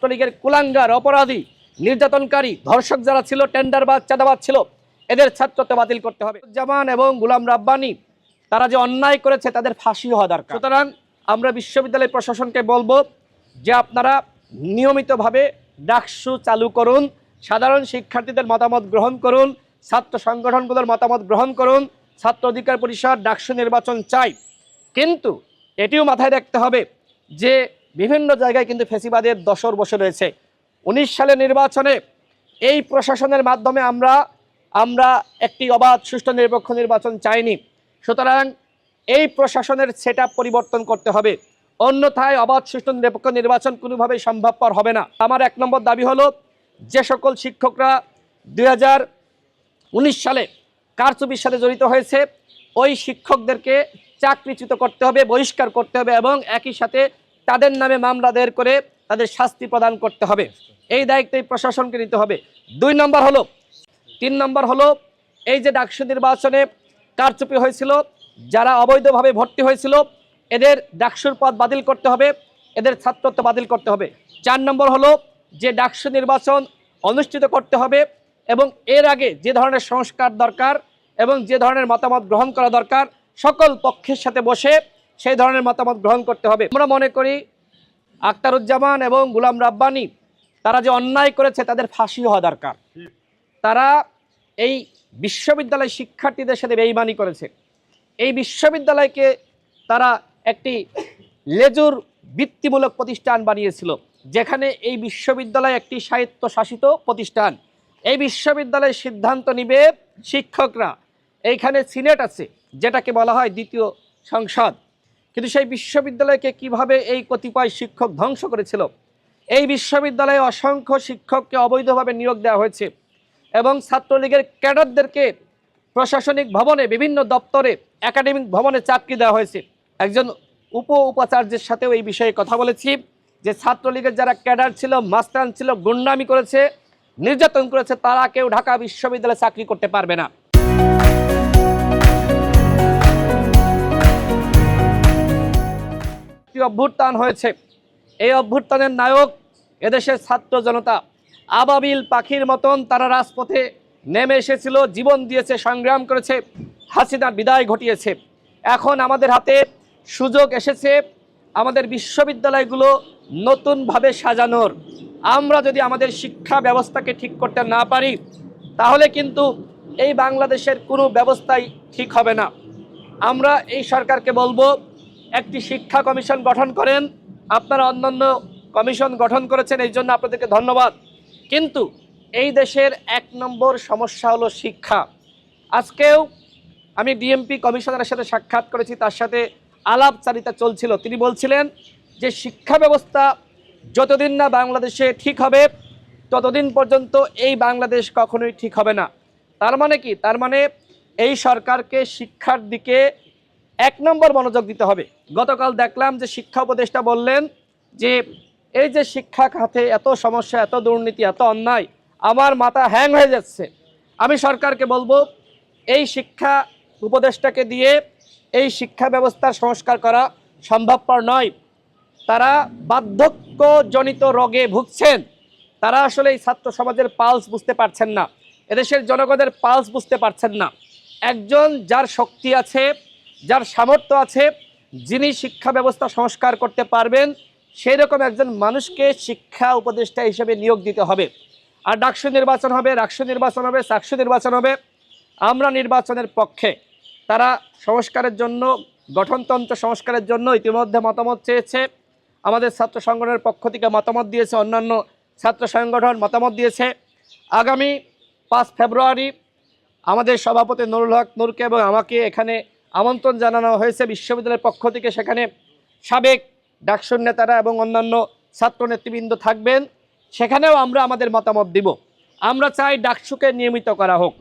ছাত্রলীগের কুলাঙ্গার, অপরাধী, নির্যাতনকারী, ধর্ষক যারা ছিল, টেন্ডারবাজ, চাঁদাবাজ ছিল, এদের ছাত্রত্ব বাতিল করতে হবে। জামান এবং গোলাম রাব্বানী তারা যে অন্যায় করেছে তাদের ফাঁসি হওয়া দরকার। সুতরাং আমরা বিশ্ববিদ্যালয় প্রশাসনকে বলবো যে আপনারা নিয়মিতভাবে ডাকসু চালু করুন, সাধারণ শিক্ষার্থীদের মতামত গ্রহণ করুন, ছাত্র সংগঠনগুলোর মতামত গ্রহণ করুন। ছাত্র অধিকার পরিষদ ডাকসু নির্বাচন চাই, কিন্তু এটিও মাথায় রাখতে হবে যে বিভিন্ন জায়গায় কিন্তু ফ্যাসিবাদের দশর বসে রয়েছে। 19 সালের নির্বাচনে এই প্রশাসনের মাধ্যমে আমরা একটি অবাধ, সুষ্ঠু, নিরপেক্ষ নির্বাচন চাইনি। সুতরাং এই প্রশাসনের সেটআপ পরিবর্তন করতে হবে, অন্যথায় অবাধ, সুষ্ঠু, নিরপেক্ষ নির্বাচন কোনোভাবেই সম্ভবপর হবে না। আমার 1 নম্বর দাবি হলো, যে সকল শিক্ষকরা 2019 সালে কারচুপির সাথে জড়িত হয়েছে ওই শিক্ষকদেরকে চাকরিচ্যুত করতে হবে, বহিষ্কার করতে হবে এবং একই সাথে তাদের নামে মামলা দায়ের করে তাদের শাস্তি প্রদান করতে হবে। এই দায়িত্ব এই প্রশাসনকে নিতে হবে। 3 নম্বর হলো এই যে ডাকসু নির্বাচনে কারচুপি হয়েছিল, যারা অবৈধভাবে ভর্তি হয়েছিল এদের ডাকসুর পদ বাতিল করতে হবে, এদের ছাত্রত্ব বাতিল করতে হবে। 4 নম্বর হলো যে ডাকসু নির্বাচন অনুষ্ঠিত করতে হবে এবং এর আগে যে ধরনের সংস্কার দরকার এবং যে ধরনের মতামত গ্রহণ করা দরকার সকল পক্ষের সাথে বসে সেই ধরনের মতামত গ্রহণ করতে হবে। আমরা মনে করি আখতারুজ্জামান এবং গোলাম রাব্বানী তারা যে অন্যায় করেছে তাদের ফাঁসি হওয়া দরকার। তারা এই বিশ্ববিদ্যালয় শিক্ষার্থীদের সাথে বেঈমানি করেছে। এই বিশ্ববিদ্যালয়কে তারা একটি লেজুর বৃত্তিমূলক প্রতিষ্ঠান বানিয়েছিল, যেখানে এই বিশ্ববিদ্যালয় একটি স্বায়ত্তশাসিত প্রতিষ্ঠান। এই বিশ্ববিদ্যালয়ের সিদ্ধান্ত নিবে শিক্ষকরা। এইখানে সিনেট আছে, যেটাকে বলা হয় দ্বিতীয় সংসদ। কিন্তু সেই বিশ্ববিদ্যালয়কে কিভাবে এই কতিপয় শিক্ষক ধ্বংস করেছিল। এই বিশ্ববিদ্যালয়ে অসংখ্য শিক্ষককে অবৈধভাবে নিয়োগ দেওয়া হয়েছে এবং ছাত্রলীগের ক্যাডারদেরকে প্রশাসনিক ভবনে, বিভিন্ন দপ্তরে, একাডেমিক ভবনে চাকরি দেওয়া হয়েছে। একজন উপাচার্যের সাথেও এই বিষয়ে কথা বলেছি যে ছাত্রলীগের যারা ক্যাডার ছিল, মাস্তান ছিল, গুন্ডামি করেছে, নির্যাতন করেছে, তারা কেউ ঢাকা বিশ্ববিদ্যালয়ে চাকরি করতে পারবে না। অভ্যুত্থান হয়েছে, এই অভ্যুত্থানের নায়ক এদেশের ছাত্র জনতা। আবাবিল পাখির মতন তারা রাজপথে নেমে এসেছিল, জীবন দিয়েছে, সংগ্রাম করেছে, হাসিনার বিদায় ঘটিয়েছে। এখন আমাদের হাতে সুযোগ এসেছে আমাদের বিশ্ববিদ্যালয়গুলো নতুনভাবে সাজানোর। আমরা যদি আমাদের শিক্ষা ব্যবস্থাকে ঠিক করতে না পারি তাহলে কিন্তু এই বাংলাদেশের কোনো ব্যবস্থাই ঠিক হবে না। আমরা এই সরকারকে বলবো একটি শিক্ষা কমিশন গঠন করেন। আপনারা অন্যান্য কমিশন গঠন করেছেন, এই জন্য আপনাদেরকে ধন্যবাদ। কিন্তু এই দেশের 1 নম্বর সমস্যা হলো শিক্ষা। আজকেও আমি ডিএমপি কমিশনারের সাথে সাক্ষাৎ করেছি, তার সাথে আলাপচারিতা চলছিল। তিনি বলছিলেন যে শিক্ষা ব্যবস্থা যতদিন না বাংলাদেশে ঠিক হবে ততদিন পর্যন্ত এই বাংলাদেশ কখনোই ঠিক হবে না। তার মানে কি? তার মানে এই সরকারকে শিক্ষার দিকে 1 নম্বর মনোযোগ দিতে হবে। গতকাল দেখলাম যে শিক্ষা উপদেষ্টা বললেন যে এই যে শিক্ষা খাতে এত সমস্যা, এত দুর্নীতি, এত অন্যায়, আমার মাথা হ্যাং হয়ে যাচ্ছে। আমি সরকারকে বলবো এই শিক্ষা উপদেষ্টাকে দিয়ে এই শিক্ষা ব্যবস্থার সংস্কার করা সম্ভবপর নয়। তারা বার্ধক্যজনিত রোগে ভুগছেন। তারা আসলে এই ছাত্র সমাজের পালস বুঝতে পারছেন না, এদেশের জনগণের পালস বুঝতে পারছেন না। একজন যার শক্তি আছে, যার সামর্থ্য আছে, যিনি শিক্ষা ব্যবস্থা সংস্কার করতে পারবেন, সেই রকম একজন মানুষকে শিক্ষা উপদেষ্টা হিসেবে নিয়োগ দিতে হবে। আর ডাকসু নির্বাচন হবে, রাকসু নির্বাচন হবে, চাকসু নির্বাচন হবে। আমরা নির্বাচনের পক্ষে। তারা সংস্কারের জন্য, গঠনতন্ত্র সংস্কারের জন্য ইতিমধ্যে মতামত চেয়েছে। আমাদের ছাত্র সংগঠনের পক্ষ থেকে মতামত দিয়েছে, অন্যান্য ছাত্র সংগঠন মতামত দিয়েছে। আগামী 5 ফেব্রুয়ারি আমাদের সভাপতি নুরুল হক নূরকে এবং আমাকে এখানে আমন্ত্রণ জানানো হয়েছে বিশ্ববিদ্যালয়ের পক্ষ থেকে। সেখানে সাবেক ডাকসুর নেতারা এবং অন্যান্য ছাত্র নেতৃবৃন্দ থাকবেন। সেখানেও আমরা আমাদের মতামত দিব। আমরা চাই ডাকসুকে নিয়মিত করা হোক।